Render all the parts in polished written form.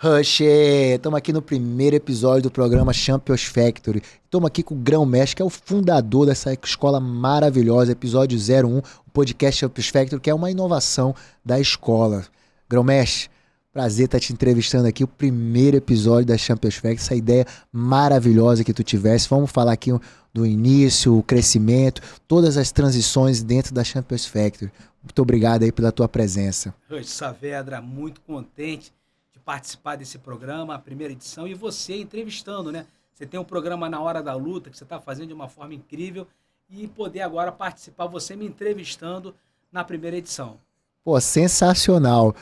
Rush, estamos aqui no primeiro episódio do programa Champions Factory. Estamos aqui com o Grão-Mestre, que é o fundador dessa escola maravilhosa, episódio 01, o podcast Champions Factory, que é uma inovação da escola. Grão-Mestre, prazer estar te entrevistando aqui, o primeiro episódio da Champions Factory, essa ideia maravilhosa que tu tivesse. Vamos falar aqui do início, o crescimento, todas as transições dentro da Champions Factory. Muito obrigado aí pela tua presença. Rush Saavedra, muito contente de participar desse programa, a primeira edição, e você entrevistando, né? Você tem um programa Na Hora da Luta, que você está fazendo de uma forma incrível, e poder agora participar, você me entrevistando na primeira edição. Pô, sensacional.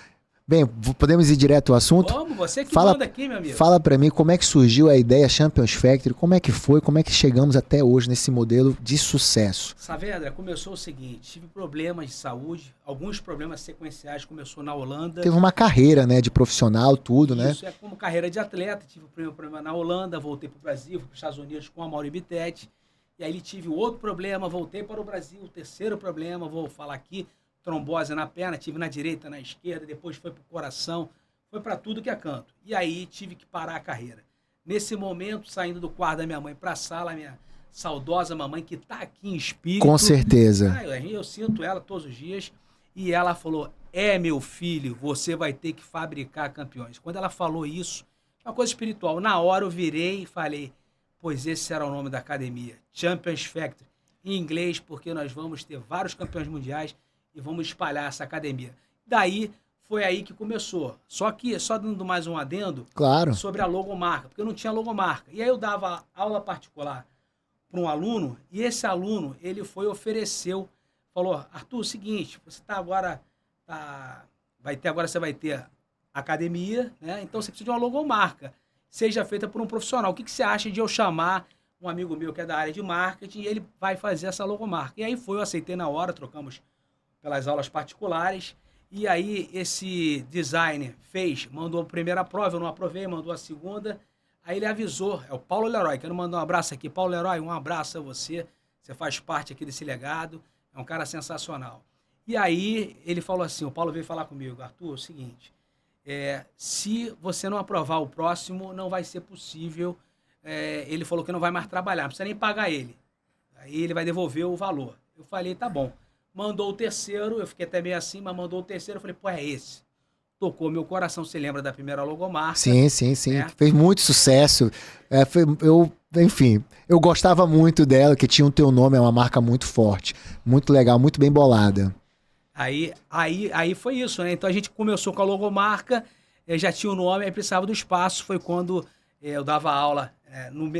Bem, podemos ir direto ao assunto? Vamos, você que manda aqui, meu amigo. Fala pra mim como é que surgiu a ideia Champions Factory, como é que foi, como é que chegamos até hoje nesse modelo de sucesso. Saavedra, começou o seguinte, tive problemas de saúde, alguns problemas sequenciais, começou na Holanda. Teve uma carreira, né, de profissional, tudo, né? Isso é como carreira de atleta, tive o primeiro problema na Holanda, voltei para o Brasil, fui para os Estados Unidos com a Mauri Bittetti, e aí tive outro problema, voltei para o Brasil, o terceiro problema, vou falar aqui, trombose na perna, tive na direita, na esquerda, depois foi para o coração, foi para tudo que é canto. E aí tive que parar a carreira. Nesse momento, saindo do quarto da minha mãe para a sala, minha saudosa mamãe, que está aqui em espírito. Com certeza. Eu sinto ela todos os dias. E ela falou, meu filho, você vai ter que fabricar campeões. Quando ela falou isso, uma coisa espiritual. Na hora eu virei e falei, pois esse era o nome da academia, Champions Factory. Em inglês, porque nós vamos ter vários campeões mundiais e vamos espalhar essa academia. Daí, foi aí que começou. Só dando mais um adendo, claro, sobre a logomarca, porque eu não tinha logomarca. E aí eu dava aula particular para um aluno, e esse aluno, ele ofereceu, falou, Arthur, o seguinte, você você vai ter academia, né? Então você precisa de uma logomarca, seja feita por um profissional. O que você acha de eu chamar um amigo meu que é da área de marketing e ele vai fazer essa logomarca? E aí eu aceitei na hora, trocamos pelas aulas particulares, e aí esse designer mandou a primeira prova, eu não aprovei, mandou a segunda, aí ele avisou, é o Paulo Leroy, quero mandar um abraço aqui. Paulo Leroy, um abraço a você faz parte aqui desse legado, é um cara sensacional. E aí ele falou assim, o Paulo veio falar comigo, Arthur, é o seguinte, se você não aprovar o próximo, não vai ser possível, ele falou que não vai mais trabalhar, não precisa nem pagar ele, aí ele vai devolver o valor. Eu falei, tá bom. Mandou o terceiro, eu fiquei até meio assim, mas mandou o terceiro, eu falei, pô, é esse. Tocou meu coração, você lembra da primeira logomarca? Sim. Fez muito sucesso. Enfim, eu gostava muito dela, que tinha o teu nome, é uma marca muito forte, muito legal, muito bem bolada. Aí foi isso, né? Então a gente começou com a logomarca, já tinha o nome, aí precisava do espaço. Foi quando eu dava aula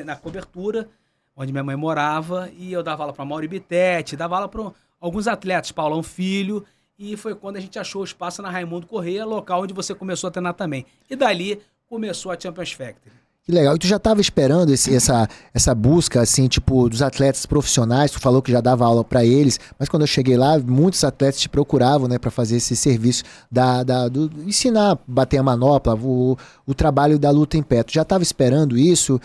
na cobertura, onde minha mãe morava, e eu dava aula para Mauri Bittetti, dava aula para alguns atletas, Paulão Filho, e foi quando a gente achou o espaço na Raimundo Corrêa, local onde você começou a treinar também. E dali começou a Champions Factory. Que legal. E tu já estava esperando essa busca, assim, tipo, dos atletas profissionais? Tu falou que já dava aula para eles, mas quando eu cheguei lá, muitos atletas te procuravam, né, para fazer esse serviço do ensinar, bater a manopla, o trabalho da luta em pé. Tu já estava esperando isso?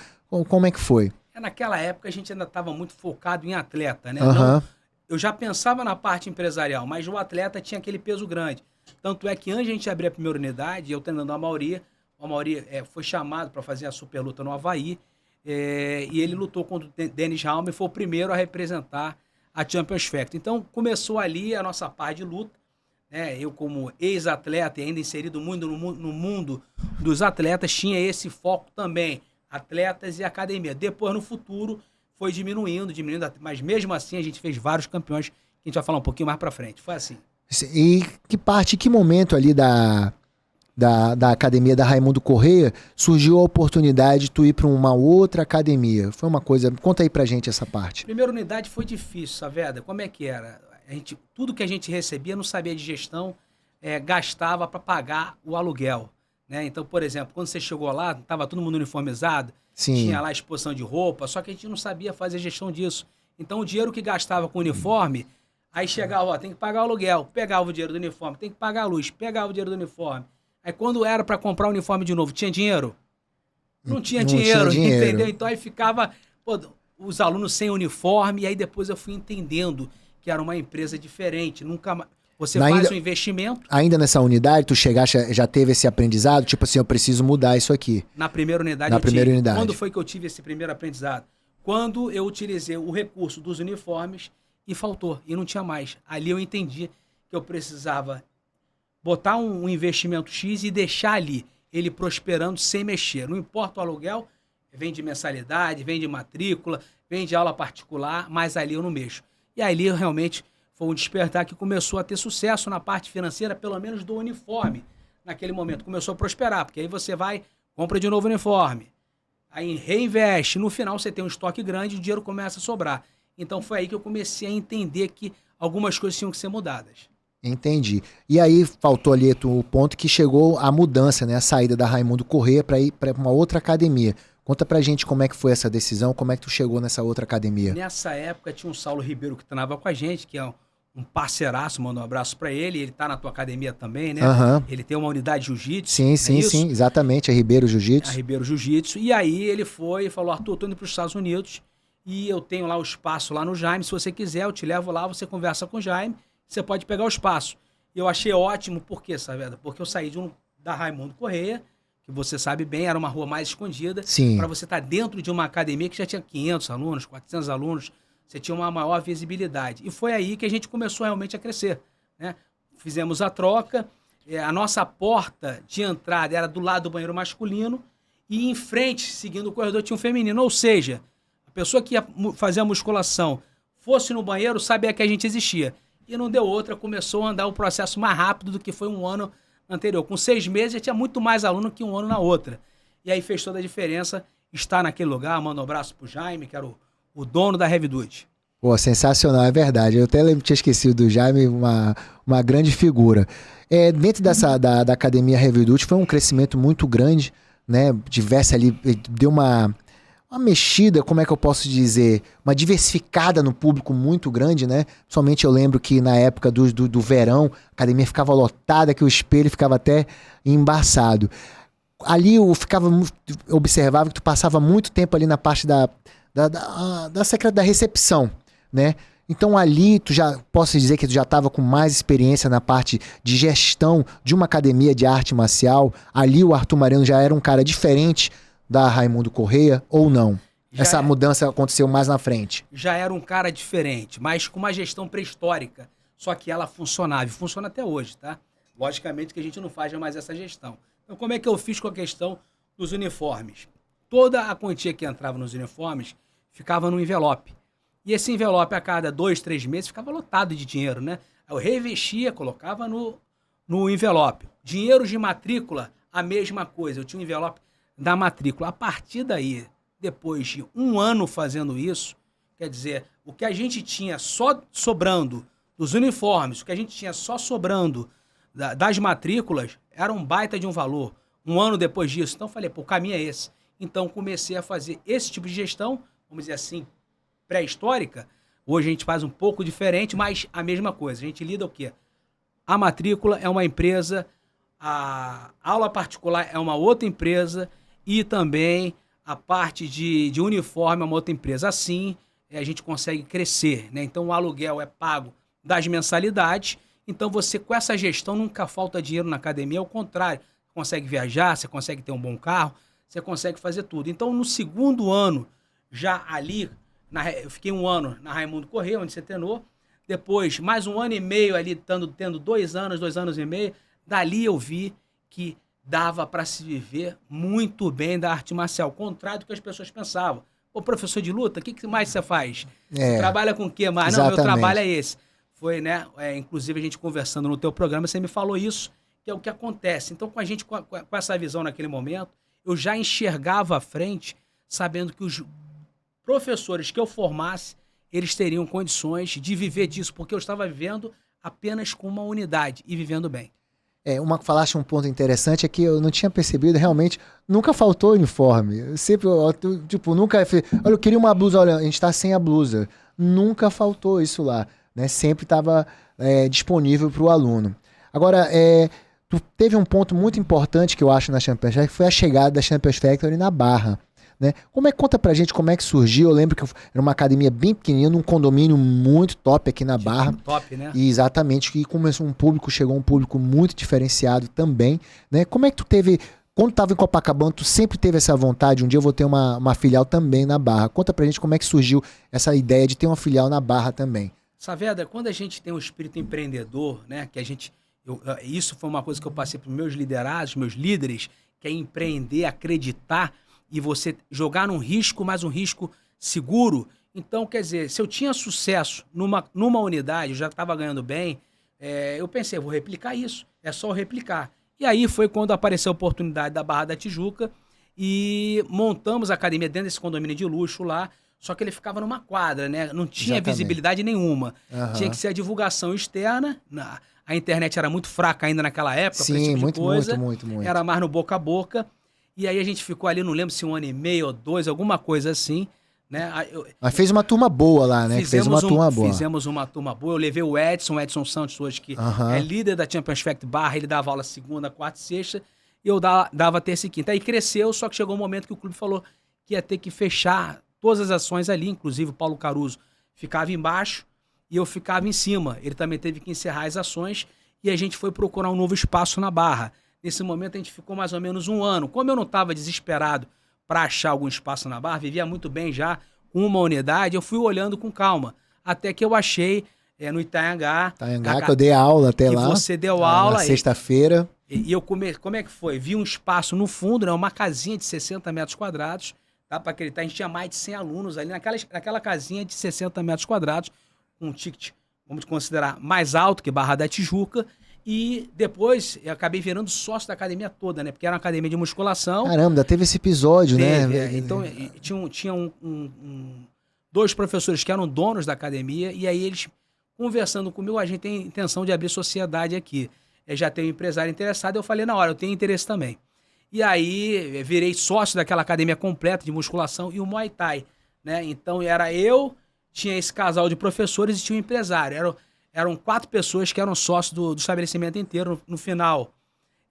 Como é que foi? Naquela época a gente ainda estava muito focado em atleta, né? Uhum. Não, eu já pensava na parte empresarial, mas o atleta tinha aquele peso grande. Tanto é que antes de a gente abrir a primeira unidade, eu treinando a Mauri foi chamado para fazer a super luta no Havaí, e ele lutou contra o Dennis Halme, foi o primeiro a representar a Champions Factory. Então começou ali a nossa parte de luta, né? Eu como ex-atleta e ainda inserido muito no mundo dos atletas, tinha esse foco também, atletas e academia. Depois, no futuro, foi diminuindo, mas mesmo assim a gente fez vários campeões, que a gente vai falar um pouquinho mais pra frente. Foi assim. E que momento ali da academia da Raimundo Corrêa surgiu a oportunidade de tu ir para uma outra academia? Foi uma coisa... Conta aí pra gente essa parte. Primeira unidade foi difícil, Saavedra. Como é que era? Tudo que a gente recebia, não sabia de gestão, gastava para pagar o aluguel, né? Então, por exemplo, quando você chegou lá, estava todo mundo uniformizado, Sim. Tinha lá a exposição de roupa, só que a gente não sabia fazer gestão disso. Então, o dinheiro que gastava com o uniforme, aí chegava, tem que pagar o aluguel, pegava o dinheiro do uniforme, tem que pagar a luz, pegava o dinheiro do uniforme. Aí, quando era para comprar o uniforme de novo, tinha dinheiro? Não tinha dinheiro, entendeu? Então, aí ficava os alunos sem uniforme, e aí depois eu fui entendendo que era uma empresa diferente, Você faz um investimento. Ainda nessa unidade, tu chegaste, já teve esse aprendizado? Tipo assim, eu preciso mudar isso aqui. Na primeira unidade Na primeira unidade. Quando foi que eu tive esse primeiro aprendizado? Quando eu utilizei o recurso dos uniformes e faltou, e não tinha mais. Ali eu entendi que eu precisava botar um investimento X e deixar ali, ele prosperando sem mexer. Não importa o aluguel, vem de mensalidade, vem de matrícula, vem de aula particular, mas ali eu não mexo. E ali realmente foi um despertar que começou a ter sucesso na parte financeira, pelo menos do uniforme. Naquele momento começou a prosperar, porque aí você vai, compra de novo uniforme, aí reinveste, no final você tem um estoque grande e o dinheiro começa a sobrar. Então foi aí que eu comecei a entender que algumas coisas tinham que ser mudadas. Entendi. E aí faltou ali o ponto que chegou a mudança, né? A saída da Raimundo Corrêa para ir para uma outra academia. Conta pra gente como é que foi essa decisão, como é que tu chegou nessa outra academia. Nessa época tinha um Saulo Ribeiro que treinava com a gente, que é um parceiraço, manda um abraço pra ele tá na tua academia também, né? Uhum. Ele tem uma unidade de jiu-jitsu. Sim, exatamente, a Ribeiro Jiu-Jitsu. A Ribeiro Jiu-Jitsu. E aí ele foi e falou, Arthur, eu tô indo pros Estados Unidos e eu tenho lá o espaço lá no Jaime, se você quiser eu te levo lá, você conversa com o Jaime, você pode pegar o espaço. E eu achei ótimo, por quê, Saavedra? Porque eu saí da Raimundo Corrêa, que você sabe bem, era uma rua mais escondida, para você estar dentro de uma academia que já tinha 500 alunos, 400 alunos, você tinha uma maior visibilidade. E foi aí que a gente começou realmente a crescer, né? Fizemos a troca, a nossa porta de entrada era do lado do banheiro masculino e em frente, seguindo o corredor, tinha um feminino. Ou seja, a pessoa que ia fazer a musculação fosse no banheiro, sabia que a gente existia. E não deu outra, começou a andar o processo mais rápido do que foi um ano anterior. Com 6 meses já tinha muito mais aluno que um ano na outra. E aí fez toda a diferença estar naquele lugar. Manda um abraço pro Jaime, que era o dono da Revidude. Pô, sensacional, é verdade. Eu até tinha esquecido do Jaime, uma grande figura. Dentro da Academia Revidude foi um crescimento muito grande, né? Diversa ali, deu uma mexida, como é que eu posso dizer? Uma diversificada no público muito grande, né? Somente eu lembro que na época do verão, a academia ficava lotada, que o espelho ficava até embaçado. Ali eu observava que tu passava muito tempo ali na parte da recepção, né? Então ali posso dizer que tu já estava com mais experiência na parte de gestão de uma academia de arte marcial. Ali o Arthur Mariano já era um cara diferente da Raimundo Corrêa ou não? Essa mudança aconteceu mais na frente. Já era um cara diferente, mas com uma gestão pré-histórica. Só que ela funcionava e funciona até hoje, tá? Logicamente que a gente não faz mais essa gestão. Então como é que eu fiz com a questão dos uniformes? Toda a quantia que entrava nos uniformes ficava no envelope. E esse envelope a cada 2, 3 meses ficava lotado de dinheiro, né? Eu revestia, colocava no envelope. Dinheiro de matrícula, a mesma coisa. Eu tinha um envelope da matrícula. A partir daí, depois de um ano fazendo isso, quer dizer, o que a gente tinha só sobrando dos uniformes, o que a gente tinha só sobrando das matrículas, era um baita de um valor. Um ano depois disso. Então, falei, pô, o caminho é esse. Então, comecei a fazer esse tipo de gestão, vamos dizer assim, pré-histórica. Hoje a gente faz um pouco diferente, mas a mesma coisa. A gente lida o quê? A matrícula é uma empresa, a aula particular é uma outra empresa e também a parte de uniforme é uma outra empresa. Assim, a gente consegue crescer, né? Então, o aluguel é pago das mensalidades. Então, você, com essa gestão, nunca falta dinheiro na academia. Ao contrário, você consegue viajar, você consegue ter um bom carro, você consegue fazer tudo. Então, no segundo ano, já ali, eu fiquei um ano na Raimundo Corrêa, onde você treinou. Depois, mais um ano e meio ali, tendo 2 anos e meio. Dali eu vi que dava para se viver muito bem da arte marcial. Ao contrário do que as pessoas pensavam. Ô, professor de luta, o que mais você faz? Você trabalha com o quê mais? Exatamente. Não, meu trabalho é esse. Foi, né? Inclusive, a gente conversando no teu programa, você me falou isso, que é o que acontece. Então, com a gente, com essa visão naquele momento, eu já enxergava à frente, sabendo que os professores que eu formasse, eles teriam condições de viver disso, porque eu estava vivendo apenas com uma unidade e vivendo bem. Falaste um ponto interessante, é que eu não tinha percebido, realmente, nunca faltou uniforme. Eu sempre, nunca... Olha, eu queria uma blusa, olha, a gente tá sem a blusa. Nunca faltou isso lá, né? Sempre estava disponível para o aluno. Agora, tu teve um ponto muito importante que eu acho na Champions Factory, que foi a chegada da Champions Factory na Barra. né? Conta pra gente como é que surgiu. Eu lembro que era uma academia bem pequenininha, num condomínio muito top aqui na Barra. Top, né? E exatamente, e chegou um público muito diferenciado também, né? Como é que tu teve, quando tava em Copacabana, tu sempre teve essa vontade, um dia eu vou ter uma filial também na Barra. Conta pra gente como é que surgiu essa ideia de ter uma filial na Barra também. Saavedra, quando a gente tem um espírito empreendedor, né, que isso foi uma coisa que eu passei para os meus liderados, meus líderes, que é empreender, acreditar e você jogar num risco, mas um risco seguro. Então, quer dizer, se eu tinha sucesso numa unidade, eu já estava ganhando bem, eu pensei, vou replicar isso, é só eu replicar. E aí foi quando apareceu a oportunidade da Barra da Tijuca e montamos a academia dentro desse condomínio de luxo lá, só que ele ficava numa quadra, né? Não tinha visibilidade nenhuma. Tinha que ser a divulgação externa. A internet era muito fraca ainda naquela época. Sim, esse tipo de coisa. muito. Era mais no boca a boca. E aí a gente ficou ali, não lembro se 1 ano e meio ou 2, alguma coisa assim, né? Mas fez uma turma boa lá, né? Fizemos uma turma boa. Eu levei o Edson Santos hoje, que é líder da Champions Fact Barra. Ele dava aula segunda, quarta e sexta. E eu dava terça e quinta. Aí cresceu, só que chegou um momento que o clube falou que ia ter que fechar todas as ações ali, inclusive o Paulo Caruso ficava embaixo e eu ficava em cima. Ele também teve que encerrar as ações e a gente foi procurar um novo espaço na Barra. Nesse momento a gente ficou mais ou menos 1 ano. Como eu não estava desesperado para achar algum espaço na Barra, vivia muito bem já com uma unidade, eu fui olhando com calma. Até que eu achei no Itanhangá. Que eu dei aula até lá. Que você deu aula. Na sexta-feira. E eu como é que foi? Vi um espaço no fundo, né, uma casinha de 60 metros quadrados. Dá para acreditar, a gente tinha mais de 100 alunos ali naquela casinha de 60 metros quadrados, com um ticket, vamos considerar, mais alto que Barra da Tijuca. E depois eu acabei virando sócio da academia toda, né? Porque era uma academia de musculação. Caramba, ainda teve esse episódio, né? Então, tinha 2 professores que eram donos da academia, e aí eles, conversando comigo, a gente tem intenção de abrir sociedade aqui. Já tem um empresário interessado, eu falei, na hora, eu tenho interesse também. E aí, virei sócio daquela academia completa de musculação e o Muay Thai, né? Então, tinha esse casal de professores e tinha um empresário. Eram 4 pessoas que eram sócios do estabelecimento inteiro no final.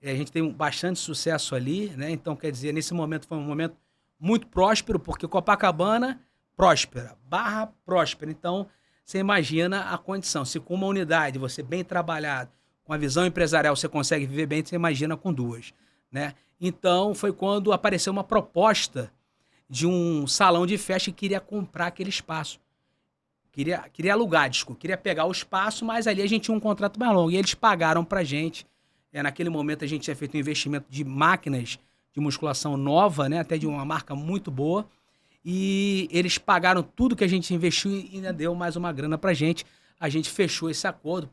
A gente tem bastante sucesso ali, né? Então, quer dizer, nesse momento foi um momento muito próspero, porque Copacabana, próspera, Barra, próspera. Então, você imagina a condição. Se com uma unidade, você bem trabalhado, com a visão empresarial, você consegue viver bem, você imagina com 2, né? Então, foi quando apareceu uma proposta de um salão de festa que queria comprar aquele espaço. Queria alugar, queria pegar o espaço, mas ali a gente tinha um contrato mais longo. E eles pagaram pra gente. Naquele momento a gente tinha feito um investimento de máquinas de musculação nova, né? Até de uma marca muito boa. E eles pagaram tudo que a gente investiu e ainda deu mais uma grana pra gente. A gente fechou esse acordo.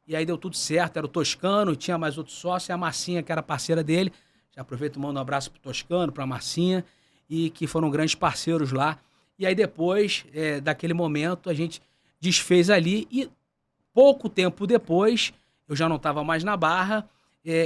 E aí deu tudo certo. Era o Toscano, tinha mais outro sócio, e a Marcinha, que era parceira dele. Já aproveito e mando um abraço pro Toscano, pra Marcinha, e que foram grandes parceiros lá. E aí depois, daquele momento, a gente desfez ali e pouco tempo depois, eu já não estava mais na Barra,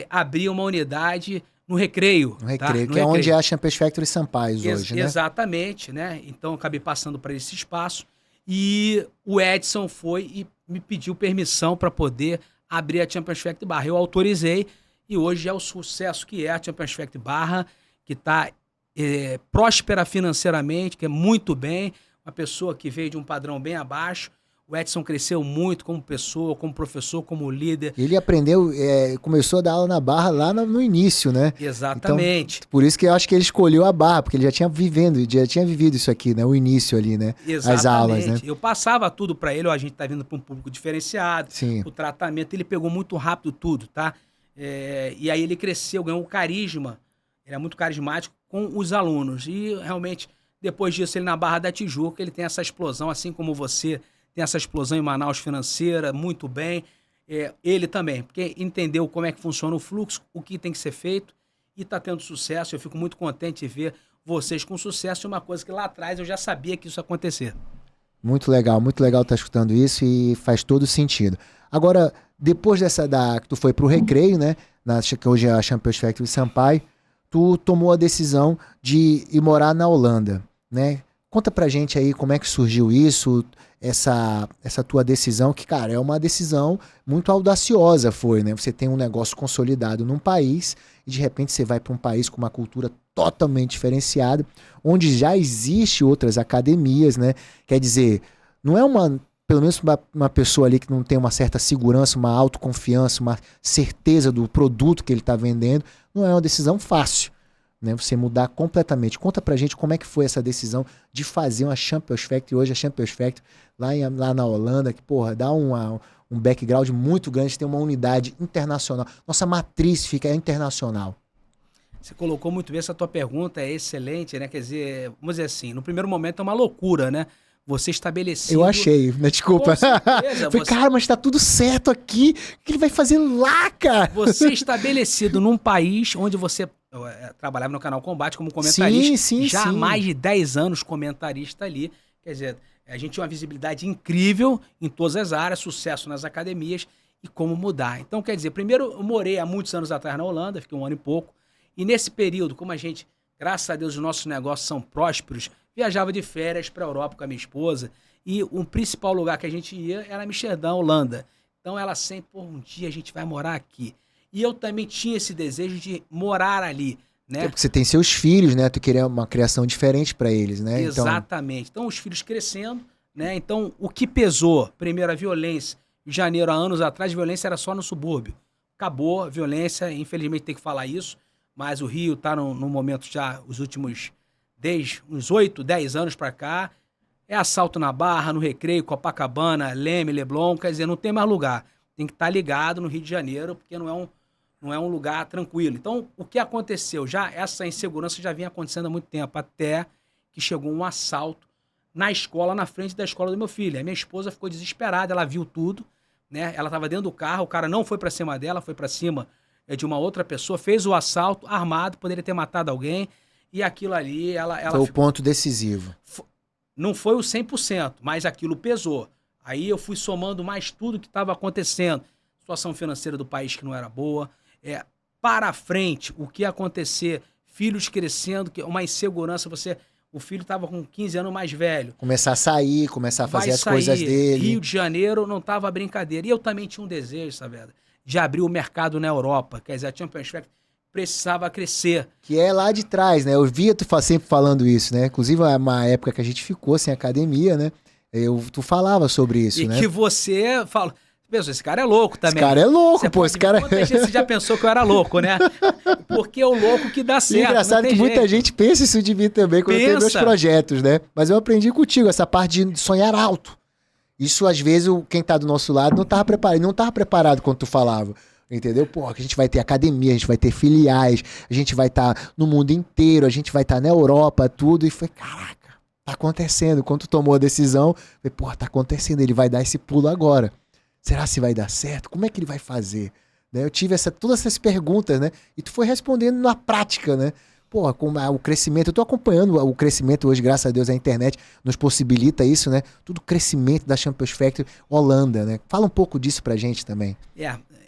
abri uma unidade no Recreio. No Recreio, que é onde é a Champions Factory Sampaio hoje, né? Exatamente, né? Então, eu acabei passando para esse espaço e o Edson foi e me pediu permissão para poder abrir a Champions Factory Barra. Eu autorizei e hoje é o sucesso que é a Champions Factory Barra, que está próspera financeiramente, que é muito bem, uma pessoa que veio de um padrão bem abaixo. O Edson cresceu muito como pessoa, como professor, como líder. Ele aprendeu, começou a dar aula na Barra lá no início, né? Exatamente. Então, por isso que eu acho que ele escolheu a Barra, porque ele já tinha vivido isso aqui, né? O início ali, né? Exatamente. As aulas, né? Eu passava tudo para ele, a gente tá vindo para um público diferenciado, Sim. O tratamento, ele pegou muito rápido tudo, tá? E aí ele cresceu, ganhou um carisma, ele é muito carismático com os alunos. E realmente, depois disso, ele na Barra da Tijuca, ele tem essa explosão, assim como você tem essa explosão em Manaus financeira, muito bem. Ele também, porque entendeu como é que funciona o fluxo, o que tem que ser feito, e está tendo sucesso. Eu fico muito contente de ver vocês com sucesso, uma coisa que lá atrás eu já sabia que isso ia acontecer. Muito legal estar escutando isso e faz todo sentido. Agora, depois que tu foi pro Recreio, né, que hoje é a Champions Factory Sampaio, tu tomou a decisão de ir morar na Holanda, né? Conta pra gente aí como é que surgiu isso, essa tua decisão, que, cara, é uma decisão muito audaciosa, foi, né? Você tem um negócio consolidado num país e de repente você vai para um país com uma cultura totalmente diferenciada, onde já existe outras academias, né? Quer dizer, não é pelo menos uma pessoa ali que não tem uma certa segurança, uma autoconfiança, uma certeza do produto que ele está vendendo, não é uma decisão fácil, né? Você mudar completamente. Conta pra gente como é que foi essa decisão de fazer uma Champions Factory, hoje a Champions Factory, lá na Holanda, que, porra, dá um background muito grande, tem uma unidade internacional. Nossa matriz fica internacional. Você colocou muito bem, essa tua pergunta é excelente, né? Quer dizer, vamos dizer assim, no primeiro momento é uma loucura, né? Você estabelecido... Eu achei, né? Desculpa. Com certeza. Falei, cara, mas tá tudo certo aqui. O que ele vai fazer lá, cara? Você estabelecido num país onde você trabalhava no canal Combate como comentarista. Sim. Há mais de 10 anos comentarista ali. Quer dizer, a gente tinha uma visibilidade incrível em todas as áreas, sucesso nas academias e como mudar. Então, quer dizer, primeiro eu morei há muitos anos atrás na Holanda, fiquei 1 ano e pouco. E nesse período, como a gente, graças a Deus, os nossos negócios são prósperos, viajava de férias para a Europa com a minha esposa e o principal lugar que a gente ia era Amsterdã, Holanda. Então ela sempre, pô, um dia a gente vai morar aqui. E eu também tinha esse desejo de morar ali, né? Porque você tem seus filhos, né? Tu queria uma criação diferente para eles, né? Exatamente. Então os filhos crescendo, né? Então o que pesou? Primeiro a violência. Em janeiro, há anos atrás, a violência era só no subúrbio. Acabou a violência, infelizmente tem que falar isso, mas o Rio está no momento já, os últimos... Desde uns 8, 10 anos para cá, é assalto na Barra, no Recreio, Copacabana, Leme, Leblon, quer dizer, não tem mais lugar. Tem que estar ligado no Rio de Janeiro, porque não é um lugar tranquilo. Então, o que aconteceu? Essa insegurança já vinha acontecendo há muito tempo, até que chegou um assalto na escola, na frente da escola do meu filho. A minha esposa ficou desesperada, ela viu tudo, né? Ela estava dentro do carro, o cara não foi para cima dela, foi para cima de uma outra pessoa, fez o assalto, armado, poderia ter matado alguém. E aquilo ali, ela foi o ponto decisivo. Não foi o 100%, mas aquilo pesou. Aí eu fui somando mais tudo que estava acontecendo. Situação financeira do país que não era boa. Para frente, o que ia acontecer? Filhos crescendo, uma insegurança. O filho estava com 15 anos mais velho. Começar a sair, começar a fazer as coisas dele. Rio de Janeiro não estava brincadeira. E eu também tinha um desejo, Saavedra, de abrir o mercado na Europa. Quer dizer, a Champions Factory precisava crescer. Que é lá de trás, né? Eu via tu sempre falando isso, né? Inclusive, uma época que a gente ficou sem academia, né? Tu falava sobre isso, né? E que você fala... Pensa, esse cara é louco também. Esse cara é louco, pô. Esse cara... Muita gente você já pensou que eu era louco, né? Porque é o louco que dá certo. E engraçado que muita gente pensa isso de mim também quando tem meus projetos, né? Mas eu aprendi contigo essa parte de sonhar alto. Isso, às vezes, quem tá do nosso lado não tava preparado quando tu falava. Entendeu? Pô, a gente vai ter academia, a gente vai ter filiais, a gente vai estar no mundo inteiro, a gente vai estar na Europa, tudo. E foi, caraca, tá acontecendo. Quando tu tomou a decisão, foi, pô, tá acontecendo, ele vai dar esse pulo agora. Será se vai dar certo? Como é que ele vai fazer? Né? Eu tive todas essas perguntas, né? E tu foi respondendo na prática, né? Pô, com o crescimento, eu tô acompanhando o crescimento hoje, graças a Deus, a internet nos possibilita isso, né? Tudo crescimento da Champions Factory Holanda, né? Fala um pouco disso pra gente também.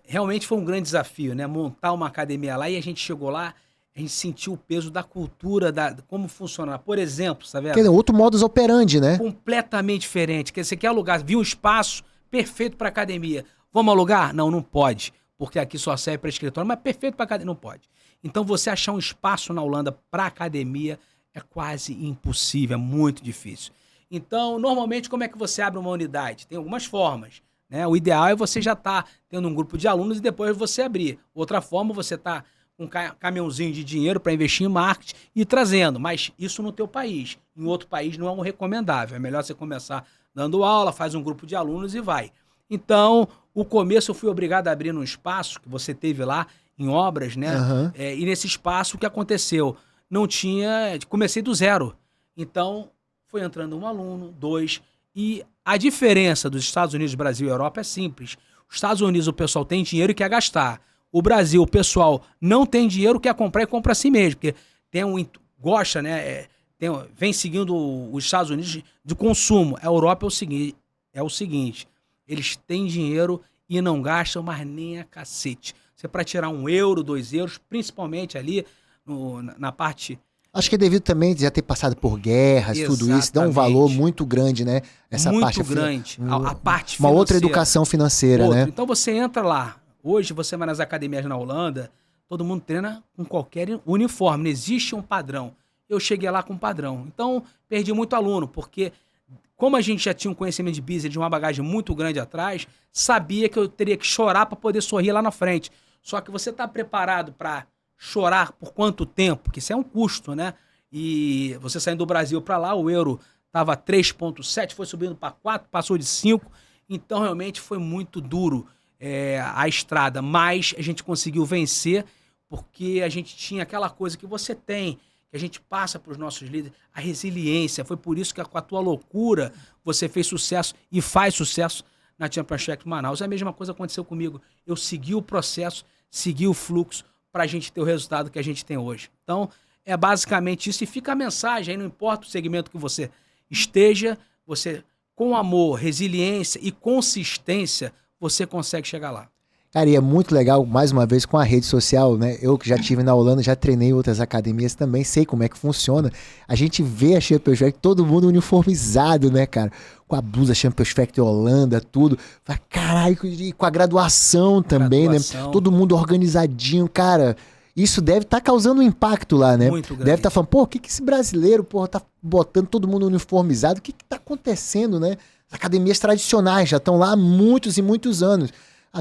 Realmente foi um grande desafio, né? Montar uma academia lá, e a gente chegou lá, a gente sentiu o peso da cultura, como funciona. Por exemplo, sabe? Quer dizer, outro modus operandi, né? Completamente diferente. Quer dizer, você quer alugar, viu um espaço perfeito para academia. Vamos alugar? Não pode, porque aqui só serve para escritório, mas perfeito para academia, não pode. Então você achar um espaço na Holanda para academia é quase impossível, é muito difícil. Então, normalmente, como é que você abre uma unidade? Tem algumas formas. Né? O ideal é você já estar tendo um grupo de alunos e depois você abrir. Outra forma, você tá com um caminhãozinho de dinheiro para investir em marketing e ir trazendo. Mas isso no teu país. Em outro país não é um recomendável. É melhor você começar dando aula, faz um grupo de alunos e vai. Então, o começo eu fui obrigado a abrir num espaço que você teve lá, em obras, né? Uhum. E nesse espaço, o que aconteceu? Não tinha... Comecei do zero. Então, foi entrando um aluno, 2... E a diferença dos Estados Unidos, Brasil e Europa é simples. Os Estados Unidos o pessoal tem dinheiro e quer gastar. O Brasil, o pessoal não tem dinheiro, quer comprar e compra a si mesmo. Porque gosta, né? Vem seguindo os Estados Unidos de consumo. A Europa é o seguinte, eles têm dinheiro e não gastam mais nem a cacete. Você para tirar €1, €2, principalmente ali na parte Acho que é devido também já ter passado por guerras, tudo isso, dá um valor muito grande, né? Essa muito parte grande. A parte uma financeira. outra educação financeira, né? Então você entra lá. Hoje você vai nas academias na Holanda, todo mundo treina com qualquer uniforme, não existe um padrão. Eu cheguei lá com um padrão. Então perdi muito aluno, porque como a gente já tinha um conhecimento de business, de uma bagagem muito grande atrás, sabia que eu teria que chorar para poder sorrir lá na frente. Só que você está preparado para chorar por quanto tempo? Porque isso é um custo, né? E você saindo do Brasil para lá, o euro estava 3,7, foi subindo para 4, passou de 5. Então, realmente, foi muito duro a estrada. Mas a gente conseguiu vencer porque a gente tinha aquela coisa que você tem, que a gente passa para os nossos líderes, a resiliência. Foi por isso que com a tua loucura você fez sucesso e faz sucesso na Champions League Manaus. A mesma coisa aconteceu comigo. Eu segui o processo, segui o fluxo para a gente ter o resultado que a gente tem hoje. Então, é basicamente isso. E fica a mensagem aí, não importa o segmento que você esteja, você, com amor, resiliência e consistência, você consegue chegar lá. Cara, e é muito legal, mais uma vez, com a rede social, né? Eu que já estive na Holanda, já treinei em outras academias também, sei como é que funciona. A gente vê a Champions Factory, todo mundo uniformizado, né, cara? Com a blusa Champions Factory Holanda, tudo. Caralho, e com a graduação também, né? Todo mundo organizadinho, cara. Isso deve estar causando um impacto lá, né? Muito grande. Deve estar falando, pô, o que esse brasileiro, pô, tá botando todo mundo uniformizado? O que tá acontecendo, né? As academias tradicionais já estão lá há muitos e muitos anos.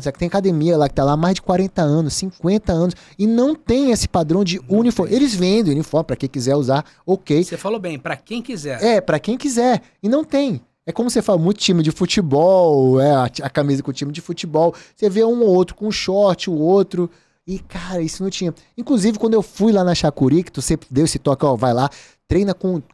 Só que tem academia lá que tá lá há mais de 40 anos, 50 anos, e não tem esse padrão de uniforme. Eles vendem uniforme para quem quiser usar, ok. Você falou bem, para quem quiser. Para quem quiser. E não tem. É como você fala, muito time de futebol, a camisa com o time de futebol. Você vê um ou outro com short, o outro. E, cara, isso não tinha. Inclusive, quando eu fui lá na Chacuri, que tu sempre deu esse toque, ó, vai lá,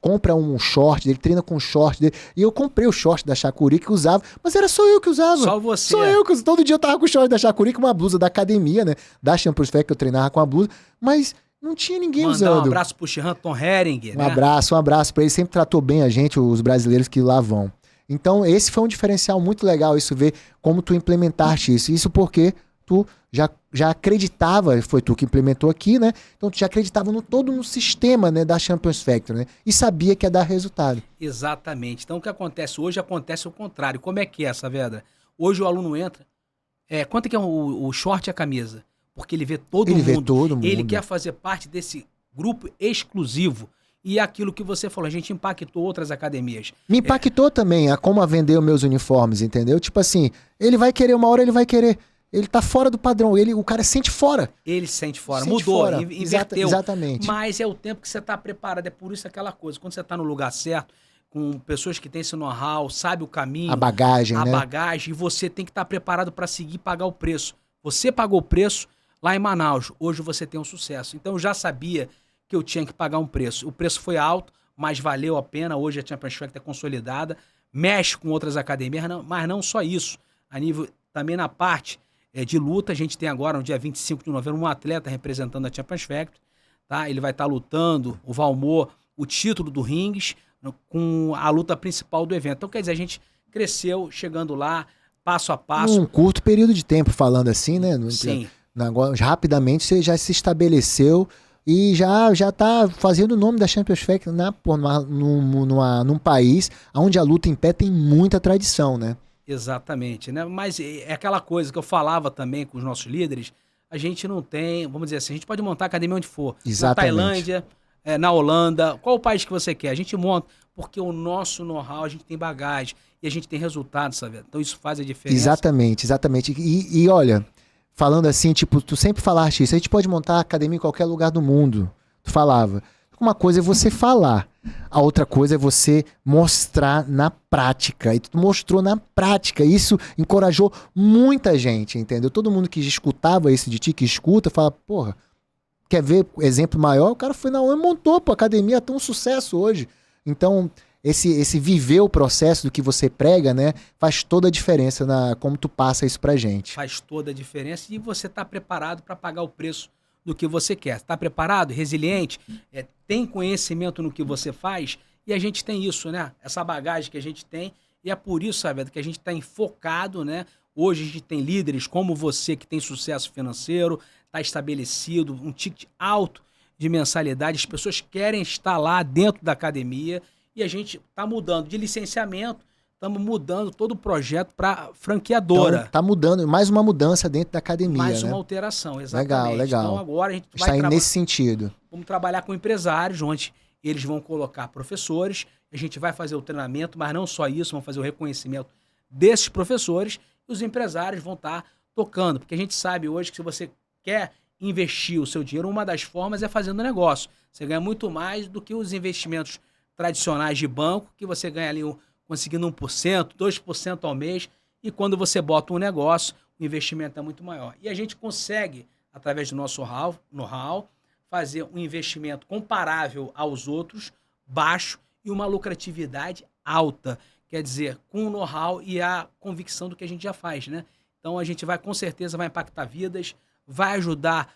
compra um short dele, treina com o short dele. E eu comprei o short da Chacuri que usava, mas era só eu que usava. Só você. Só eu que usava. Todo dia eu tava com o short da Chacuri, com uma blusa da academia, né? Da Champions Factory que eu treinava com a blusa, mas não tinha ninguém usando. Um abraço pro Tom Hering, né? Um abraço pra ele. Sempre tratou bem a gente, os brasileiros que lá vão. Então, esse foi um diferencial muito legal, isso ver como tu implementaste isso. Isso porque tu já acreditava, foi tu que implementou aqui, né? Então tu já acreditava todo no sistema, né, da Champions Factory, né? E sabia que ia dar resultado. Exatamente. Então o que acontece hoje acontece o contrário. Como é que é, Saavedra? Hoje o aluno entra, quanto é que é o short e a camisa? Porque ele vê todo mundo. Ele vê todo mundo. Ele quer fazer parte desse grupo exclusivo. E aquilo que você falou, a gente impactou outras academias. Me impactou também a como a vender os meus uniformes, entendeu? Tipo assim, ele vai querer, uma hora ele vai querer. Ele tá fora do padrão, o cara sente fora. Ele sente fora, mudou, fora. Inverteu. Exatamente. Mas é o tempo que você tá preparado, é por isso aquela coisa. Quando você tá no lugar certo, com pessoas que têm esse know-how, sabe o caminho. A bagagem, né? A bagagem, e você tem que estar preparado para seguir e pagar o preço. Você pagou o preço lá em Manaus, hoje você tem um sucesso. Então eu já sabia que eu tinha que pagar um preço. O preço foi alto, mas valeu a pena. Hoje a Champions Factory é consolidada, mexe com outras academias, mas não só isso. A nível, também na parte de luta, a gente tem agora, no dia 25 de novembro, um atleta representando a Champions Factory, tá? Ele vai estar lutando, o Valmor, o título do Rings, com a luta principal do evento. Então, quer dizer, a gente cresceu chegando lá, passo a passo. Um curto período de tempo, falando assim, né? Sim. Rapidamente você já se estabeleceu e já tá fazendo o nome da Champions Factory num país onde a luta em pé tem muita tradição, né? Exatamente, né? Mas é aquela coisa que eu falava também com os nossos líderes, a gente não tem, vamos dizer assim, a gente pode montar academia onde for. Exatamente. Na Tailândia, na Holanda, qual o país que você quer? A gente monta, porque o nosso know-how, a gente tem bagagem e a gente tem resultado, sabe? Então isso faz a diferença. Exatamente. E olha, falando assim, tipo, tu sempre falaste isso, a gente pode montar academia em qualquer lugar do mundo. Tu falava. Uma coisa é você falar, a outra coisa é você mostrar na prática. E tu mostrou na prática. Isso encorajou muita gente, entendeu? Todo mundo que escutava isso de ti, que escuta, fala, porra, quer ver exemplo maior? O cara foi na ONU e montou, pô, a academia tem um sucesso hoje. Então, esse viver o processo do que você prega, né, faz toda a diferença na como tu passa isso pra gente. Faz toda a diferença e você tá preparado para pagar o preço do que você quer. Está preparado? Resiliente? Tem conhecimento no que você faz? E a gente tem isso, né? Essa bagagem que a gente tem. E é por isso, sabe, que a gente está enfocado, né? Hoje a gente tem líderes como você que tem sucesso financeiro, está estabelecido, um ticket alto de mensalidade, as pessoas querem estar lá dentro da academia e a gente está mudando de licenciamento, estamos mudando todo o projeto para franqueadora. Então, tá mudando, mais uma mudança dentro da academia, Mais né? uma alteração, exatamente. Legal. Então agora a gente Está vai indo nesse sentido. vamos trabalhar com empresários, onde eles vão colocar professores, a gente vai fazer o treinamento, mas não só isso, vamos fazer o reconhecimento desses professores e os empresários vão estar tocando, porque a gente sabe hoje que se você quer investir o seu dinheiro, uma das formas é fazendo negócio. Você ganha muito mais do que os investimentos tradicionais de banco, que você ganha ali conseguindo 1%, 2% ao mês, e quando você bota um negócio, o investimento é muito maior. E a gente consegue, através do nosso know-how, fazer um investimento comparável aos outros, baixo, e uma lucratividade alta. Quer dizer, com o know-how e a convicção do que a gente já faz, né? Então a gente vai, com certeza, vai impactar vidas, vai ajudar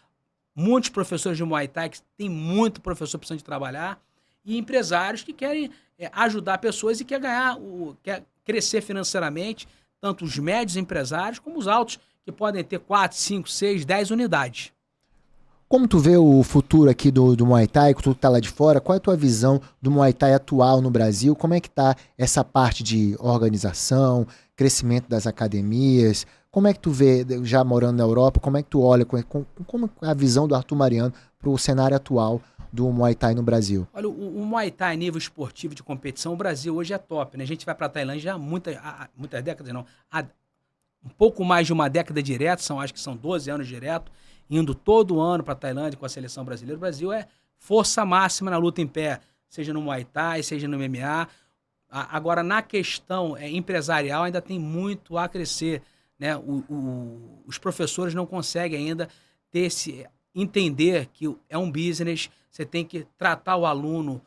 muitos professores de Muay Thai, que tem muito professor precisando de trabalhar, e empresários que querem ajudar pessoas e quer crescer financeiramente, tanto os médios empresários como os altos, que podem ter 4, 5, 6, 10 unidades. Como tu vê o futuro aqui do Muay Thai, tu que tá lá de fora, qual é a tua visão do Muay Thai atual no Brasil? Como é que tá essa parte de organização, crescimento das academias? Como é que tu vê, já morando na Europa, como é que tu olha, como é a visão do Arthur Mariano para o cenário atual do Muay Thai no Brasil? Olha, o Muay Thai, nível esportivo de competição, o Brasil hoje é top, né? A gente vai para a Tailândia há muitas décadas, não, há um pouco mais de uma década direto, acho que são 12 anos direto, indo todo ano para a Tailândia com a seleção brasileira. O Brasil é força máxima na luta em pé, seja no Muay Thai, seja no MMA. Agora, na questão empresarial, ainda tem muito a crescer, né? Os professores não conseguem ainda entender que é um business, você tem que tratar o aluno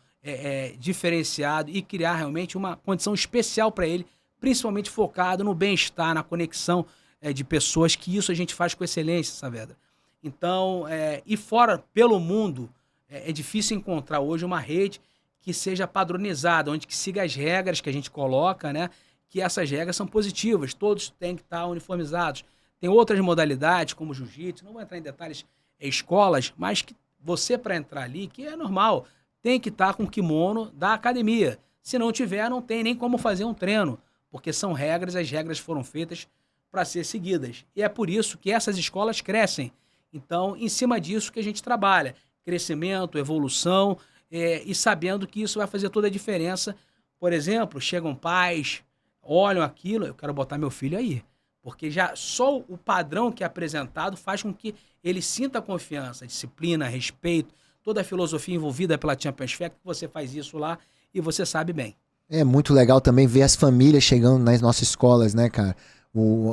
diferenciado e criar realmente uma condição especial para ele, principalmente focado no bem-estar, na conexão de pessoas, que isso a gente faz com excelência, Saavedra. Então, e fora, pelo mundo, é difícil encontrar hoje uma rede que seja padronizada, onde que siga as regras que a gente coloca, né? Que essas regras são positivas, todos têm que estar uniformizados. Tem outras modalidades, como jiu-jitsu, não vou entrar em detalhes, escolas, mas que você, para entrar ali, que é normal, tem que estar com o kimono da academia. Se não tiver, não tem nem como fazer um treino, porque são regras, as regras foram feitas para ser seguidas. E é por isso que essas escolas crescem. Então, em cima disso que a gente trabalha, crescimento, evolução, e sabendo que isso vai fazer toda a diferença. Por exemplo, chegam pais, olham aquilo, eu quero botar meu filho aí, porque já só o padrão que é apresentado faz com que ele sinta confiança, disciplina, respeito, toda a filosofia envolvida pela Champions Fact, que você faz isso lá e você sabe bem. É muito legal também ver as famílias chegando nas nossas escolas, né, cara?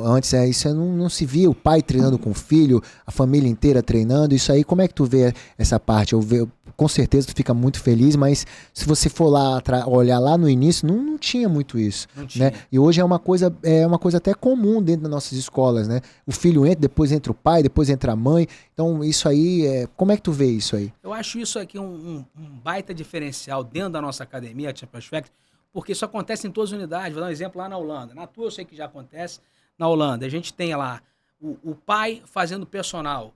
Antes isso não se via, o pai treinando com o filho, a família inteira treinando, isso aí, como é que tu vê essa parte? Com certeza tu fica muito feliz, mas se você for lá olhar lá no início, não tinha muito isso, né? E hoje é uma coisa até comum dentro das nossas escolas, né? O filho entra, depois entra o pai, depois entra a mãe, então isso aí, como é que tu vê isso aí? Eu acho isso aqui um baita diferencial dentro da nossa academia, a Champions Fact, porque isso acontece em todas as unidades. Vou dar um exemplo lá na Holanda. Na tua eu sei que já acontece. Na Holanda, a gente tem lá o pai fazendo personal,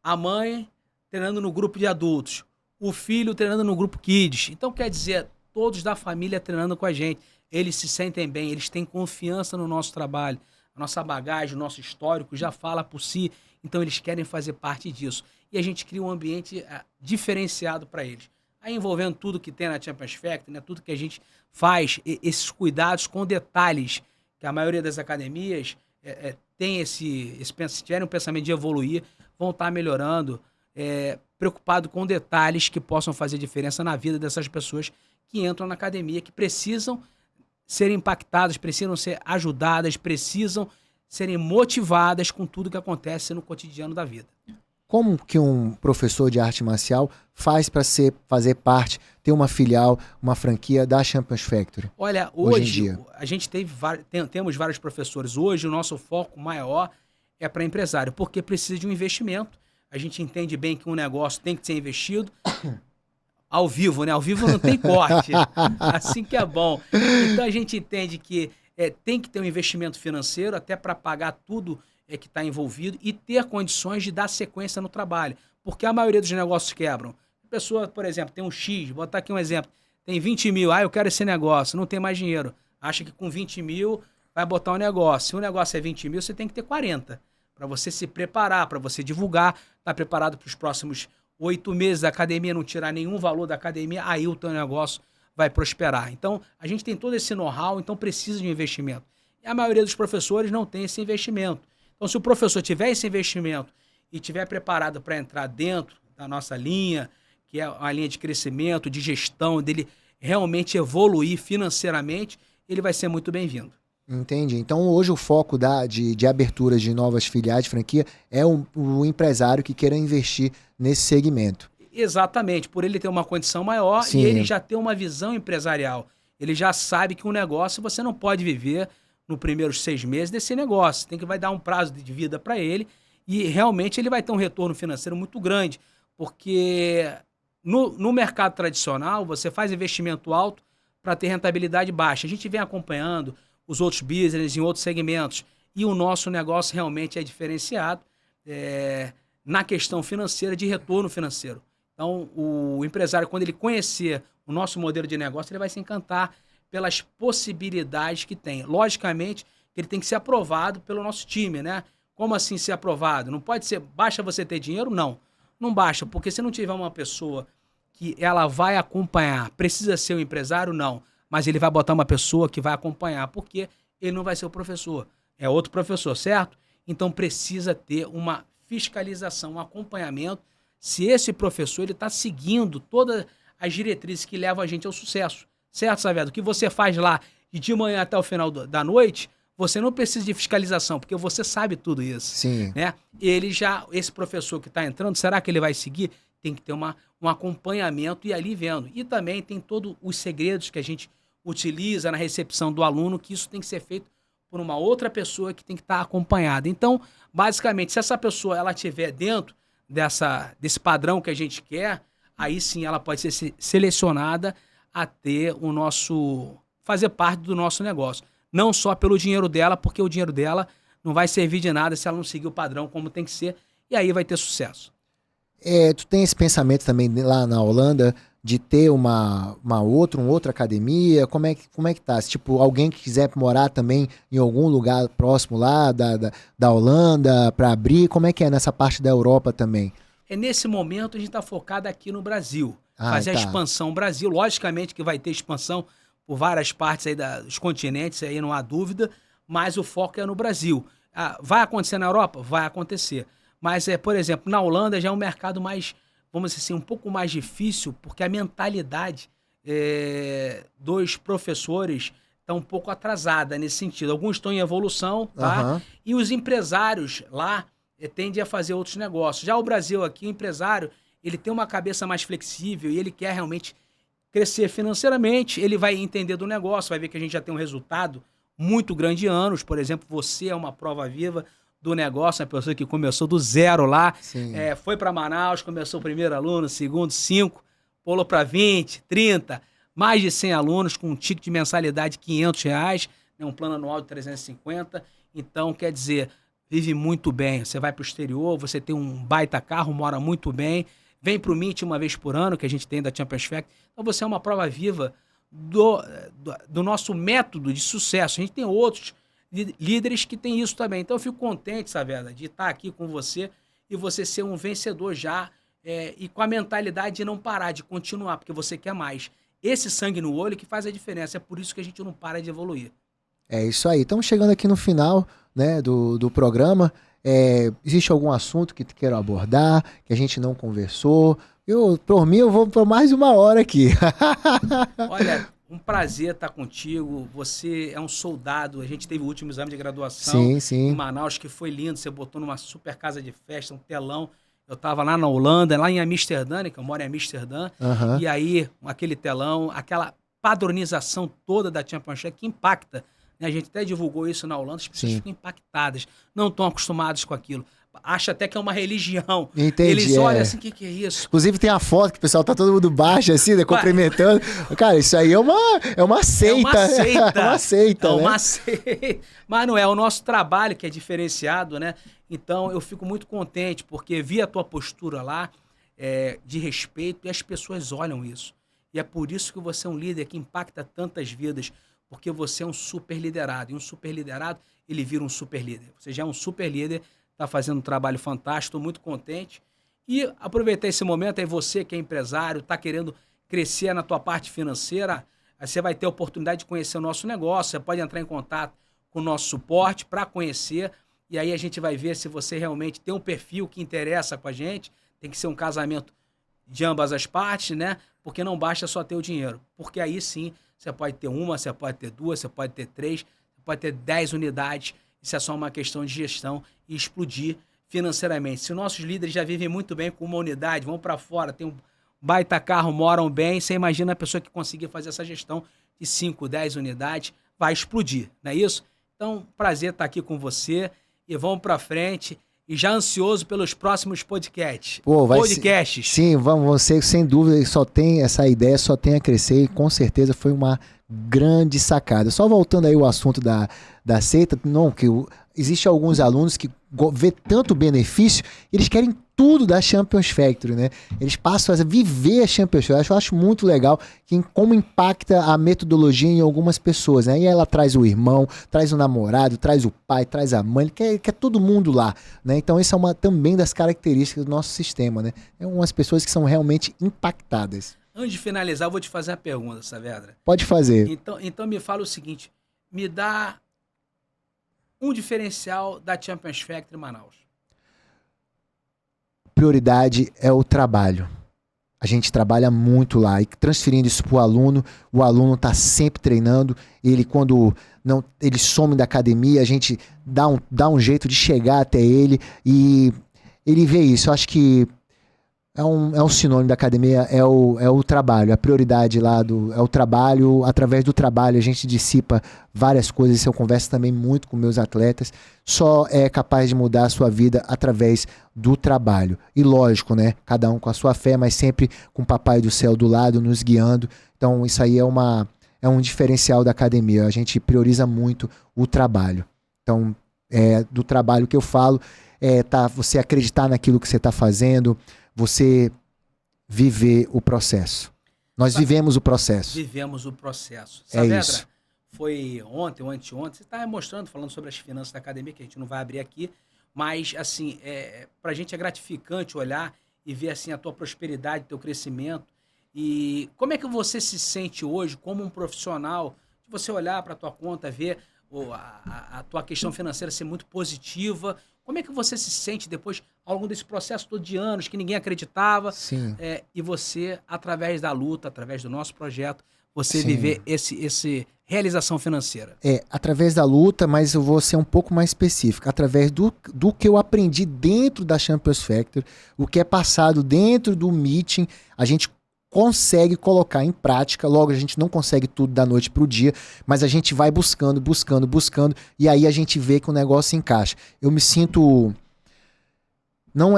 a mãe treinando no grupo de adultos, o filho treinando no grupo kids. Então, quer dizer, todos da família treinando com a gente. Eles se sentem bem, eles têm confiança no nosso trabalho. A nossa bagagem, o nosso histórico já fala por si, então eles querem fazer parte disso. E a gente cria um ambiente diferenciado para eles. Aí envolvendo tudo que tem na Champions Fact, né, tudo que a gente faz, esses cuidados com detalhes, que a maioria das academias tem se tiverem um pensamento de evoluir, vão estar melhorando, preocupado com detalhes que possam fazer diferença na vida dessas pessoas que entram na academia, que precisam ser impactadas, precisam ser ajudadas, precisam serem motivadas com tudo que acontece no cotidiano da vida. Como que um professor de arte marcial faz para fazer parte, ter uma filial, uma franquia da Champions Factory? Olha, hoje a gente temos vários professores. Hoje o nosso foco maior é para empresário, porque precisa de um investimento. A gente entende bem que um negócio tem que ser investido ao vivo, né? Ao vivo não tem corte, assim que é bom. Então a gente entende que tem que ter um investimento financeiro até para pagar tudo que está envolvido e ter condições de dar sequência no trabalho. Porque a maioria dos negócios quebram. A pessoa, por exemplo, tem um X, vou botar aqui um exemplo, tem 20 mil, eu quero esse negócio, não tem mais dinheiro. Acha que com 20 mil vai botar um negócio. Se o negócio é 20 mil, você tem que ter 40. Para você se preparar, para você divulgar, estar preparado para os próximos 8 meses da academia, não tirar nenhum valor da academia, aí o teu negócio vai prosperar. Então, a gente tem todo esse know-how, então precisa de um investimento. E a maioria dos professores não tem esse investimento. Então, se o professor tiver esse investimento e tiver preparado para entrar dentro da nossa linha, que é uma linha de crescimento, de gestão, dele realmente evoluir financeiramente, ele vai ser muito bem-vindo. Entendi. Então, hoje o foco de abertura de novas filiais de franquia é o empresário que queira investir nesse segmento. Exatamente. Por ele ter uma condição maior Sim. E ele já ter uma visão empresarial. Ele já sabe que um negócio você não pode viver nos primeiros 6 meses desse negócio. Vai dar um prazo de vida para ele e realmente ele vai ter um retorno financeiro muito grande. Porque no mercado tradicional, você faz investimento alto para ter rentabilidade baixa. A gente vem acompanhando os outros business em outros segmentos. E o nosso negócio realmente é diferenciado na questão financeira, de retorno financeiro. Então, o empresário, quando ele conhecer o nosso modelo de negócio, ele vai se encantar pelas possibilidades que tem. Logicamente, que ele tem que ser aprovado pelo nosso time, né? Como assim ser aprovado? Não pode ser, basta você ter dinheiro? Não. Não basta, porque se não tiver uma pessoa que ela vai acompanhar, precisa ser um empresário? Não. Mas ele vai botar uma pessoa que vai acompanhar, porque ele não vai ser o professor. É outro professor, certo? Então precisa ter uma fiscalização, um acompanhamento, se esse professor está seguindo todas as diretrizes que levam a gente ao sucesso. Certo, Saavedra? O que você faz lá de manhã até o final da noite, você não precisa de fiscalização, porque você sabe tudo isso. Sim. Né? Esse professor que está entrando, será que ele vai seguir? Tem que ter um acompanhamento e ali vendo. E também tem todos os segredos que a gente utiliza na recepção do aluno, que isso tem que ser feito por uma outra pessoa que tem que estar acompanhada. Então, basicamente, se essa pessoa ela estiver dentro desse padrão que a gente quer, aí sim ela pode ser selecionada a ter fazer parte do nosso negócio. Não só pelo dinheiro dela, porque o dinheiro dela não vai servir de nada se ela não seguir o padrão como tem que ser, e aí vai ter sucesso. Tu tem esse pensamento também lá na Holanda de ter uma outra academia? Como é que tá? Se, tipo, alguém que quiser morar também em algum lugar próximo lá da Holanda para abrir, como é que é nessa parte da Europa também? Nesse momento a gente está focado aqui no Brasil. tá. Fazer a expansão Brasil. Logicamente que vai ter expansão por várias partes aí dos continentes, aí não há dúvida, mas o foco é no Brasil. Vai acontecer na Europa? Vai acontecer. Mas, por exemplo, na Holanda já é um mercado mais, vamos dizer assim, um pouco mais difícil, porque a mentalidade dos professores está um pouco atrasada nesse sentido. Alguns estão em evolução, tá? Uhum. E os empresários lá tendem a fazer outros negócios. Já o Brasil aqui, o empresário, ele tem uma cabeça mais flexível e ele quer realmente crescer financeiramente, ele vai entender do negócio, vai ver que a gente já tem um resultado muito grande em anos. Por exemplo, você é uma prova viva do negócio, uma pessoa que começou do zero lá, foi para Manaus, começou o primeiro aluno, segundo, 5, pulou para 20, 30, mais de 100 alunos com um ticket de mensalidade de R$500, um plano anual de 350. Então, quer dizer, vive muito bem. Você vai para o exterior, você tem um baita carro, mora muito bem, vem para o Meet uma vez por ano, que a gente tem da Champions Factory. Então, você é uma prova viva do nosso método de sucesso. A gente tem outros líderes que têm isso também. Então eu fico contente, Saavedra, de estar aqui com você e você ser um vencedor já e com a mentalidade de não parar, de continuar, porque você quer mais. Esse sangue no olho que faz a diferença. É por isso que a gente não para de evoluir. É isso aí. Estamos chegando aqui no final, né, do programa. Existe algum assunto que queira abordar, que a gente não conversou? Por mim, eu vou por mais 1 hora aqui. Olha, um prazer estar contigo. Você é um soldado. A gente teve o último exame de graduação sim. em Manaus, que foi lindo. Você botou numa super casa de festa, um telão. Eu estava lá na Holanda, lá em Amsterdã, né, que eu moro em Amsterdã. Uhum. E aí, aquele telão, aquela padronização toda da Champions League que impacta. Né? A gente até divulgou isso na Holanda. As pessoas ficam impactadas. Não estão acostumadas com aquilo. Acha até que é uma religião. Entendi, eles olham assim, o que é isso? Inclusive tem a foto que o pessoal tá todo mundo baixo, assim, né, cumprimentando. Cara, isso aí é uma seita. É uma seita. É uma seita, é né? Uma seita. Mas não é o nosso trabalho que é diferenciado, né? Então eu fico muito contente, porque vi a tua postura lá. de respeito, e as pessoas olham isso. E é por isso que você é um líder que impacta tantas vidas, porque você é um super liderado. E um super liderado, ele vira um super líder. Você já é um super líder, está fazendo um trabalho fantástico, estou muito contente. E aproveitar esse momento, aí você que é empresário, está querendo crescer na tua parte financeira, aí você vai ter a oportunidade de conhecer o nosso negócio, você pode entrar em contato com o nosso suporte para conhecer, e aí a gente vai ver se você realmente tem um perfil que interessa com a gente. Tem que ser um casamento de ambas as partes, né? Porque não basta só ter o dinheiro. Porque aí sim, você pode ter uma, você pode ter duas, você pode ter três, você pode ter 10 unidades. Isso é só uma questão de gestão e explodir financeiramente. Se os nossos líderes já vivem muito bem com uma unidade, vão para fora, tem um baita carro, moram bem, você imagina a pessoa que conseguir fazer essa gestão de 5, 10 unidades, vai explodir, não é isso? Então, prazer estar aqui com você e vamos para frente. E já ansioso pelos próximos podcasts. Podcasts. Sim, você sem dúvida só tem essa ideia, só tem a crescer e com certeza foi uma grande sacada. Só voltando aí o assunto da seita, não, existe alguns alunos que vê tanto benefício, eles querem tudo da Champions Factory, né? Eles passam a viver a Champions Factory. Eu acho muito legal como impacta a metodologia em algumas pessoas, né? E ela traz o irmão, traz o namorado, traz o pai, traz a mãe, quer todo mundo lá, né? Então essa é uma também das características do nosso sistema, né? É umas pessoas que são realmente impactadas. Antes de finalizar, eu vou te fazer uma pergunta, Saavedra. Pode fazer. Então me fala o seguinte, me dá um diferencial da Champions Factory Manaus. Prioridade é o trabalho. A gente trabalha muito lá e transferindo isso para o aluno está sempre treinando. Ele, quando não, ele some da academia, a gente dá um jeito de chegar até ele e ele vê isso. Eu acho que é um sinônimo da academia, é o trabalho. A prioridade lá é o trabalho. Através do trabalho a gente dissipa várias coisas. Isso eu converso também muito com meus atletas. Só é capaz de mudar a sua vida através do trabalho. E lógico, né? Cada um com a sua fé, mas sempre com o Papai do Céu do lado, nos guiando. Então isso aí é um diferencial da academia. A gente prioriza muito o trabalho. Então, do trabalho que eu falo, você acreditar naquilo que você está fazendo, você viver o processo. Nós vivemos o processo. Vivemos o processo. Saavedra, isso. Foi ontem ou anteontem, você está mostrando, falando sobre as finanças da academia, que a gente não vai abrir aqui, mas, assim, pra gente é gratificante olhar e ver, assim, a tua prosperidade, teu crescimento. E como é que você se sente hoje como um profissional, de você olhar para a tua conta, ver a tua questão financeira ser muito positiva? Como é que você se sente depois, ao longo desse processo todo de anos, que ninguém acreditava? Sim. E você, através da luta, através do nosso projeto, você Sim. viver esse realização financeira? Através da luta, mas eu vou ser um pouco mais específico. Através do que eu aprendi dentro da Champions Factory, o que é passado dentro do meeting, a gente consegue colocar em prática. Logo, a gente não consegue tudo da noite para o dia, mas a gente vai buscando, e aí a gente vê que o negócio encaixa. Eu me sinto, não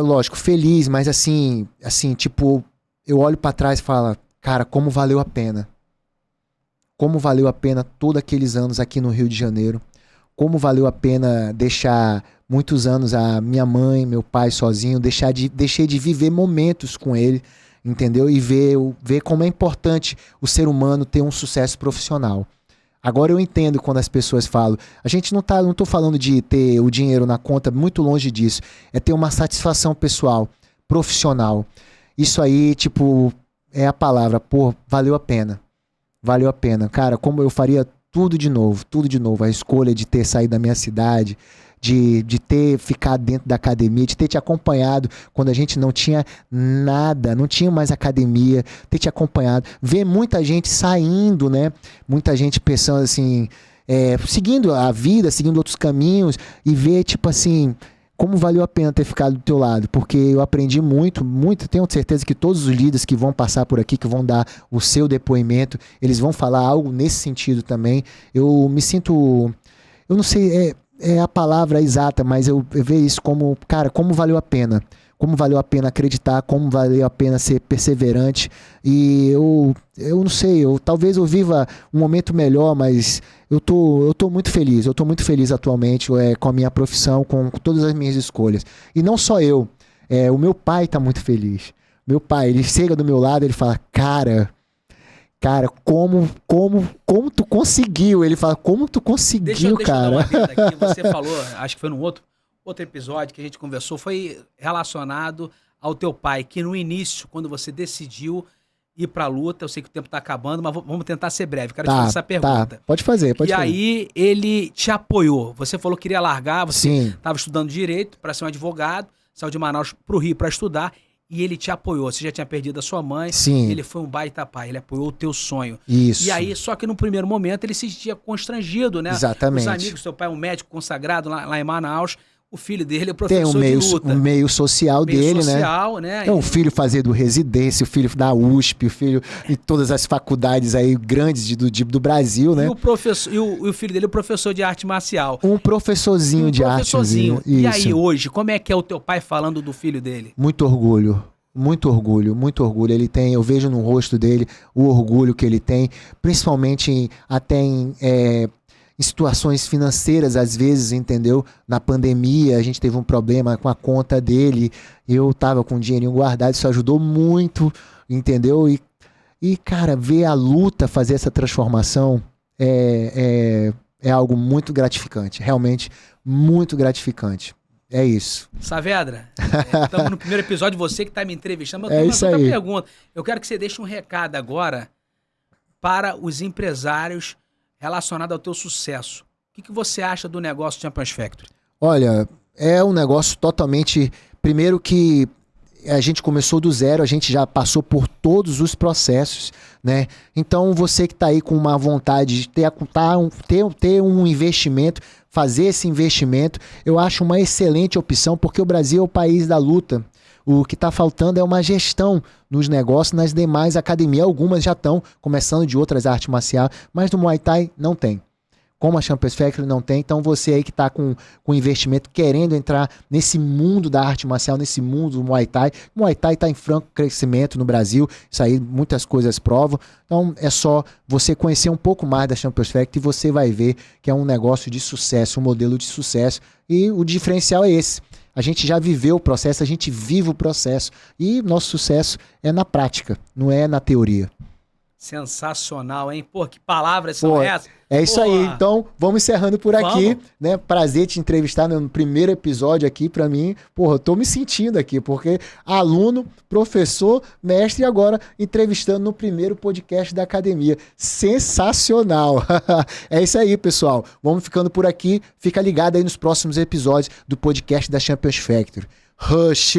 lógico, feliz, mas assim, tipo, eu olho para trás e falo, cara, como valeu a pena. Como valeu a pena todos aqueles anos aqui no Rio de Janeiro. Como valeu a pena deixar muitos anos a minha mãe, meu pai sozinho, deixei de viver momentos com ele, entendeu? E ver como é importante o ser humano ter um sucesso profissional. Agora eu entendo quando as pessoas falam, a gente não tô falando de ter o dinheiro na conta, muito longe disso, é ter uma satisfação pessoal, profissional. Isso aí, tipo, é a palavra, pô, valeu a pena. Valeu a pena. Cara, como eu faria tudo de novo. A escolha de ter saído da minha cidade, de ter ficado dentro da academia, de ter te acompanhado quando a gente não tinha nada, não tinha mais academia, ter te acompanhado, ver muita gente saindo, né? Muita gente pensando assim, seguindo a vida, seguindo outros caminhos, e ver, tipo assim, como valeu a pena ter ficado do teu lado, porque eu aprendi muito, tenho certeza que todos os líderes que vão passar por aqui, que vão dar o seu depoimento, eles vão falar algo nesse sentido também. Eu me sinto, eu não sei, a palavra exata, mas eu vejo isso como, cara, como valeu a pena. Como valeu a pena acreditar, como valeu a pena ser perseverante. E eu não sei, talvez eu viva um momento melhor, mas eu tô muito feliz. Eu tô muito feliz atualmente com a minha profissão, com todas as minhas escolhas. E não só eu. O meu pai tá muito feliz. Meu pai, ele chega do meu lado, ele fala, cara, como tu conseguiu? Ele fala, como tu conseguiu, Deixa eu dar cara? uma adenda aqui. Você falou, acho que foi num outro episódio que a gente conversou, foi relacionado ao teu pai, que no início, quando você decidiu ir pra luta, eu sei que o tempo tá acabando, mas vamos tentar ser breve. Quero te fazer essa pergunta. Pode fazer. E aí ele te apoiou. Você falou que queria largar, você estava estudando direito para ser um advogado, saiu de Manaus pro Rio para estudar e ele te apoiou. Você já tinha perdido a sua mãe. Sim. Ele foi um baita pai, ele apoiou o teu sonho. Isso. E aí, só que no primeiro momento ele se sentia constrangido, né? Exatamente. Os amigos, seu pai é um médico consagrado lá em Manaus. O filho dele é professor Tem de luta. o meio social dele, social, né? Então, o filho fazendo residência, o filho da USP, o filho em todas as faculdades aí grandes do Brasil, né? E o filho dele é professor de arte marcial. Um professorzinho de arte. Professorzinho. E aí hoje, como é que é o teu pai falando do filho dele? Muito orgulho. Muito orgulho, muito orgulho. Ele tem, eu vejo no rosto dele o orgulho que ele tem, principalmente até em situações financeiras, às vezes, entendeu? Na pandemia, a gente teve um problema com a conta dele, eu tava com o dinheirinho guardado, isso ajudou muito, entendeu? E cara, ver a luta fazer essa transformação é algo muito gratificante, realmente muito gratificante. É isso. Saavedra, estamos no primeiro episódio, você que está me entrevistando, mas eu tenho uma outra pergunta. Eu quero que você deixe um recado agora para os empresários relacionado ao teu sucesso. O que você acha do negócio Champions Factory? Olha, é um negócio totalmente... Primeiro que a gente começou do zero, a gente já passou por todos os processos, né? Então você que está aí com uma vontade de ter um investimento, fazer esse investimento, eu acho uma excelente opção, porque o Brasil é o país da luta. O que está faltando é uma gestão nos negócios, nas demais academias. Algumas já estão começando de outras artes marciais, mas no Muay Thai não tem. Como a Champions Factory não tem, então você aí que está com investimento, querendo entrar nesse mundo da arte marcial, nesse mundo do Muay Thai. O Muay Thai está em franco crescimento no Brasil, isso aí muitas coisas provam. Então é só você conhecer um pouco mais da Champions Factory e você vai ver que é um negócio de sucesso, um modelo de sucesso. E o diferencial é esse. A gente já viveu o processo, a gente vive o processo. E nosso sucesso é na prática, não é na teoria. Sensacional, hein? Pô, que palavras são essas? É isso aí. Então, vamos encerrando por aqui, né? Prazer te entrevistar no primeiro episódio aqui pra mim. Porra, eu tô me sentindo aqui, porque aluno, professor, mestre e agora entrevistando no primeiro podcast da academia. Sensacional! É isso aí, pessoal. Vamos ficando por aqui. Fica ligado aí nos próximos episódios do podcast da Champions Factory. Rush!